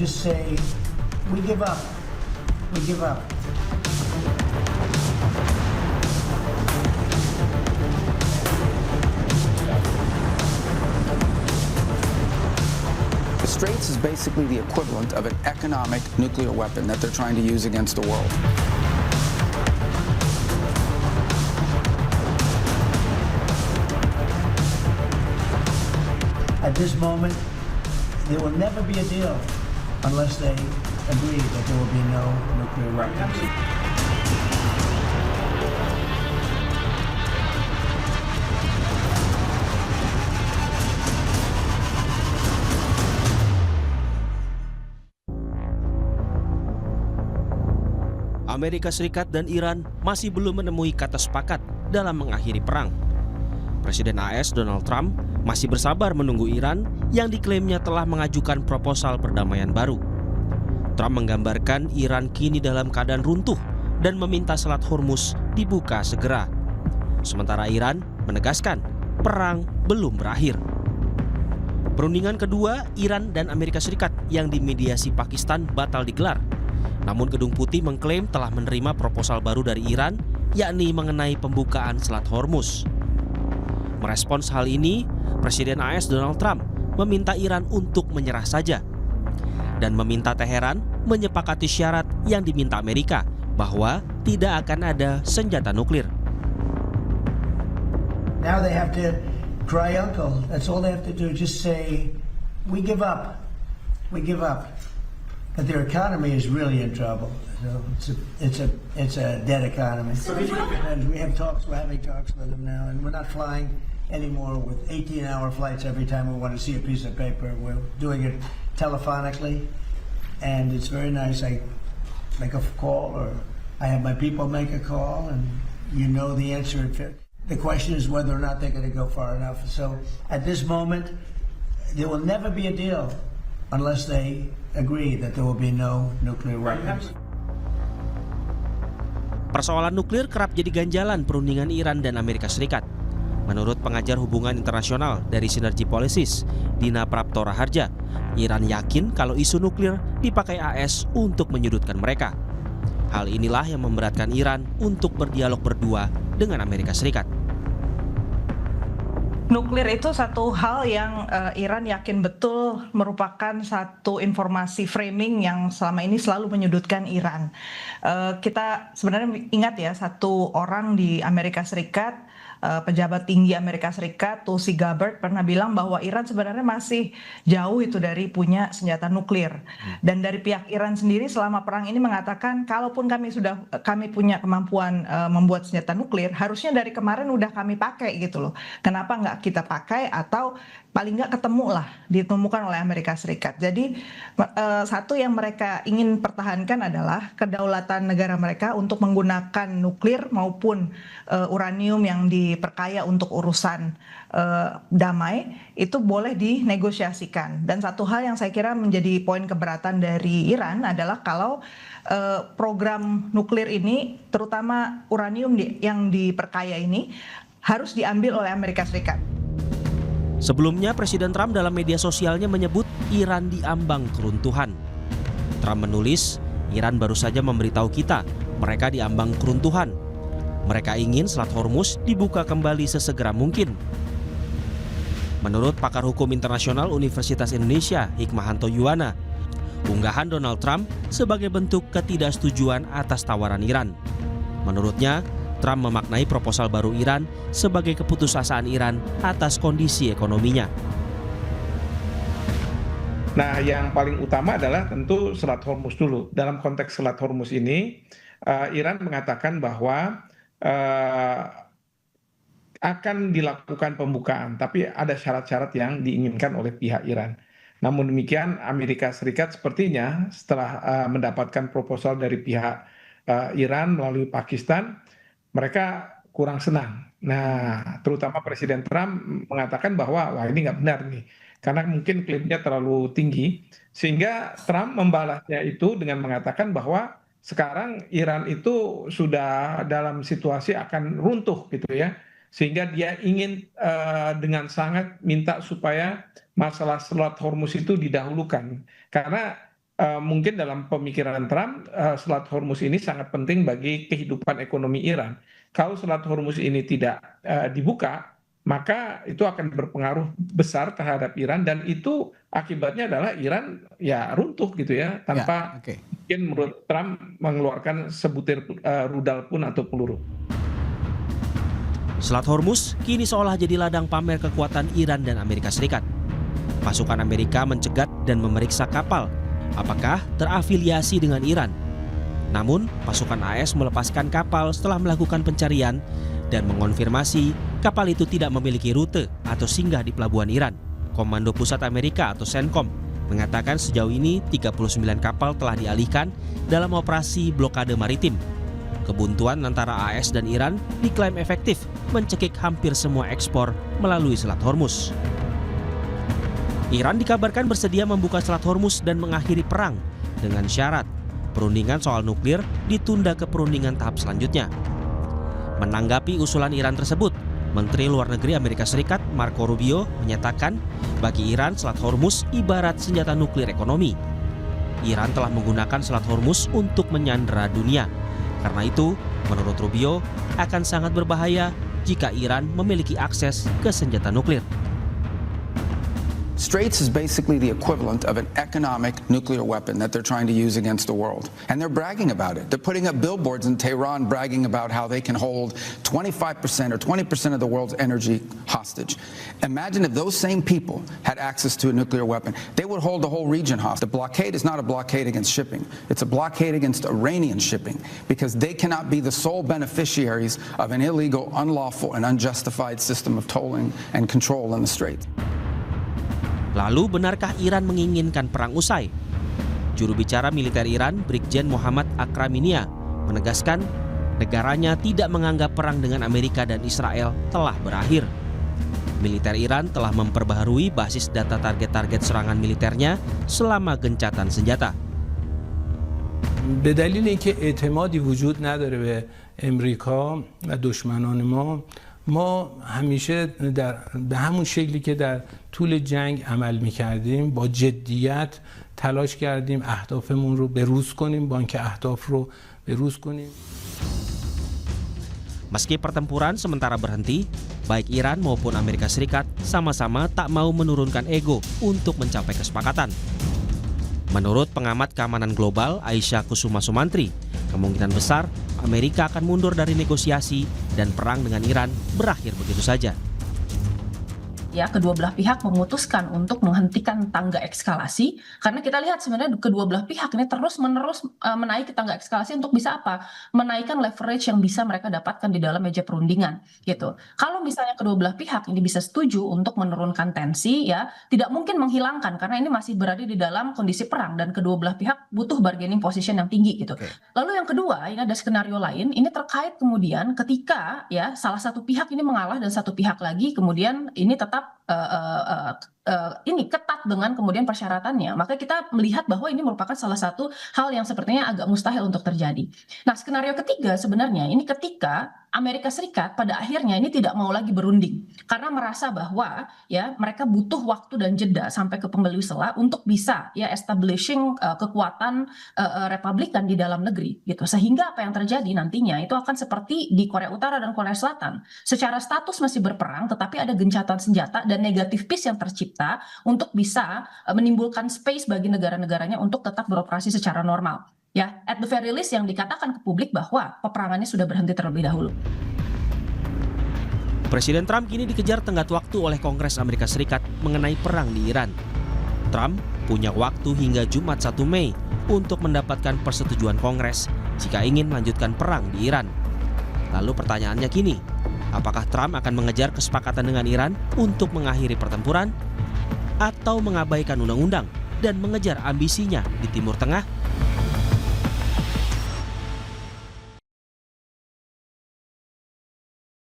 just say, we give up. We give up. The Straits is basically the equivalent of an economic nuclear weapon that they're trying to use against the world. At this moment, there will never be a deal unless they agree that there will be no nuclear weapons. Amerika Serikat dan Iran masih belum menemui kata sepakat dalam mengakhiri perang. Presiden AS Donald Trump masih bersabar menunggu Iran yang diklaimnya telah mengajukan proposal perdamaian baru. Trump menggambarkan Iran kini dalam keadaan runtuh dan meminta Selat Hormuz dibuka segera. Sementara Iran menegaskan perang belum berakhir. Perundingan kedua Iran dan Amerika Serikat yang dimediasi Pakistan batal digelar. Namun Gedung Putih mengklaim telah menerima proposal baru dari Iran, yakni mengenai pembukaan Selat Hormuz. Merespons hal ini, Presiden AS Donald Trump meminta Iran untuk menyerah saja dan meminta Teheran menyepakati syarat yang diminta Amerika bahwa tidak akan ada senjata nuklir. Now they have to cry uncle. That's all they have to do. Just say, we give up. We give up. But their economy is really in trouble. So it's a dead economy. And we have talks. We're having talks with them now, and we're not flying anymore with 18-hour flights every time we want to see a piece of paper. We're doing it telephonically, and it's very nice. I make a call, or I have my people make a call, and you know the answer. The question is whether or not they're going to go far enough. So at this moment, there will never be a deal unless they agree that there will be no nuclear weapons. Persoalan nuklir kerap jadi ganjalan perundingan Iran dan Amerika Serikat. Menurut pengajar hubungan internasional dari Sinergy Policies, Dina Praptora Harja, Iran yakin kalau isu nuklir dipakai AS untuk menyudutkan mereka. Hal inilah yang memberatkan Iran untuk berdialog berdua dengan Amerika Serikat. Nuklir itu satu hal yang Iran yakin betul merupakan satu informasi framing yang selama ini selalu menyudutkan Iran. Kita sebenarnya ingat ya, satu orang di Amerika Serikat, pejabat tinggi Amerika Serikat, Tulsi Gabbard, pernah bilang bahwa Iran sebenarnya masih jauh itu dari punya senjata nuklir. Dan dari pihak Iran sendiri selama perang ini mengatakan, kalaupun kami punya kemampuan membuat senjata nuklir, harusnya dari kemarin udah kami pakai gitu loh. Kenapa nggak kita pakai, atau paling nggak ketemu lah ditemukan oleh Amerika Serikat. Jadi satu yang mereka ingin pertahankan adalah kedaulatan negara mereka untuk menggunakan nuklir maupun uranium yang diperkaya untuk urusan damai, itu boleh dinegosiasikan. Dan satu hal yang saya kira menjadi poin keberatan dari Iran adalah kalau program nuklir ini, terutama uranium yang diperkaya ini, harus diambil oleh Amerika Serikat. Sebelumnya, Presiden Trump dalam media sosialnya menyebut Iran diambang keruntuhan. Trump menulis, Iran baru saja memberitahu kita, mereka diambang keruntuhan. Mereka ingin Selat Hormuz dibuka kembali sesegera mungkin. Menurut pakar hukum internasional Universitas Indonesia, Hikmahanto Yuwana, unggahan Donald Trump sebagai bentuk ketidaksetujuan atas tawaran Iran. Menurutnya, Trump memaknai proposal baru Iran sebagai keputusasaan Iran atas kondisi ekonominya. Nah, yang paling utama adalah tentu Selat Hormuz dulu. Dalam konteks Selat Hormuz ini, Iran mengatakan bahwa akan dilakukan pembukaan, tapi ada syarat-syarat yang diinginkan oleh pihak Iran. Namun demikian, Amerika Serikat sepertinya setelah mendapatkan proposal dari pihak Iran melalui Pakistan, mereka kurang senang. Nah, terutama Presiden Trump mengatakan bahwa wah ini nggak benar nih, karena mungkin klaimnya terlalu tinggi, sehingga Trump membalasnya itu dengan mengatakan bahwa sekarang Iran itu sudah dalam situasi akan runtuh gitu ya, sehingga dia ingin dengan sangat minta supaya masalah Selat Hormuz itu didahulukan, karena mungkin dalam pemikiran Trump, Selat Hormuz ini sangat penting bagi kehidupan ekonomi Iran. Kalau Selat Hormuz ini tidak dibuka, maka itu akan berpengaruh besar terhadap Iran, dan itu akibatnya adalah Iran ya runtuh gitu ya, tanpa mungkin menurut Trump mengeluarkan sebutir rudal pun atau peluru. Selat Hormuz kini seolah jadi ladang pamer kekuatan Iran dan Amerika Serikat. Pasukan Amerika mencegat dan memeriksa kapal apakah terafiliasi dengan Iran. Namun, pasukan AS melepaskan kapal setelah melakukan pencarian dan mengonfirmasi kapal itu tidak memiliki rute atau singgah di pelabuhan Iran. Komando Pusat Amerika atau CENTCOM mengatakan sejauh ini 39 kapal telah dialihkan dalam operasi blokade maritim. Kebuntuan antara AS dan Iran diklaim efektif mencekik hampir semua ekspor melalui Selat Hormuz. Iran dikabarkan bersedia membuka Selat Hormuz dan mengakhiri perang dengan syarat perundingan soal nuklir ditunda ke perundingan tahap selanjutnya. Menanggapi usulan Iran tersebut, Menteri Luar Negeri Amerika Serikat Marco Rubio menyatakan bagi Iran Selat Hormuz ibarat senjata nuklir ekonomi. Iran telah menggunakan Selat Hormuz untuk menyandera dunia. Karena itu, menurut Rubio, akan sangat berbahaya jika Iran memiliki akses ke senjata nuklir. Straits is basically the equivalent of an economic nuclear weapon that they're trying to use against the world. And they're bragging about it. They're putting up billboards in Tehran bragging about how they can hold 25% or 20% of the world's energy hostage. Imagine if those same people had access to a nuclear weapon. They would hold the whole region hostage. The blockade is not a blockade against shipping. It's a blockade against Iranian shipping because they cannot be the sole beneficiaries of an illegal, unlawful, and unjustified system of tolling and control in the Strait. Lalu benarkah Iran menginginkan perang usai? Juru bicara militer Iran, Brigjen Muhammad Akraminia, menegaskan negaranya tidak menganggap perang dengan Amerika dan Israel telah berakhir. Militer Iran telah memperbaharui basis data target-target serangan militernya selama gencatan senjata. به دلیل اینکه اعتمادی وجود نداره به امریکا و دشمنان ما همیشه به همون شکلی که در طول جنگ عمل می‌کردیم با جدیت تلاش کردیم اهدافمون رو بروز کنیم، بانک اهداف رو بروز کنیم. Meski pertempuran sementara berhenti, baik Iran maupun Amerika Serikat sama-sama tak mau menurunkan ego untuk mencapai kesepakatan. Menurut pengamat keamanan global Aisyah Kusuma Sumantri, kemungkinan besar Amerika akan mundur dari negosiasi dan perang dengan Iran berakhir begitu saja. Ya, kedua belah pihak memutuskan untuk menghentikan tangga eskalasi karena kita lihat sebenarnya kedua belah pihak ini terus-menerus menaiki tangga eskalasi untuk bisa apa? Menaikkan leverage yang bisa mereka dapatkan di dalam meja perundingan gitu. Kalau misalnya kedua belah pihak ini bisa setuju untuk menurunkan tensi ya, tidak mungkin menghilangkan karena ini masih berada di dalam kondisi perang dan kedua belah pihak butuh bargaining position yang tinggi gitu. Lalu yang kedua, ini ada skenario lain, ini terkait kemudian ketika ya salah satu pihak ini mengalah dan satu pihak lagi kemudian ini tetap ini ketat dengan kemudian persyaratannya, maka kita melihat bahwa ini merupakan salah satu hal yang sepertinya agak mustahil untuk terjadi. Nah, skenario ketiga sebenarnya ini ketika Amerika Serikat pada akhirnya ini tidak mau lagi berunding karena merasa bahwa ya mereka butuh waktu dan jeda sampai ke pembeli sela untuk bisa ya establishing kekuatan Republikan di dalam negeri gitu. Sehingga apa yang terjadi nantinya itu akan seperti di Korea Utara dan Korea Selatan. Secara status masih berperang tetapi ada gencatan senjata dan negatif peace yang tercipta untuk bisa menimbulkan space bagi negara-negaranya untuk tetap beroperasi secara normal. Ya, at the very least yang dikatakan ke publik bahwa peperangannya sudah berhenti terlebih dahulu. Presiden Trump kini dikejar tenggat waktu oleh Kongres Amerika Serikat mengenai perang di Iran. Trump punya waktu hingga Jumat 1 Mei untuk mendapatkan persetujuan Kongres jika ingin melanjutkan perang di Iran. Lalu pertanyaannya kini, apakah Trump akan mengejar kesepakatan dengan Iran untuk mengakhiri pertempuran atau mengabaikan undang-undang dan mengejar ambisinya di Timur Tengah?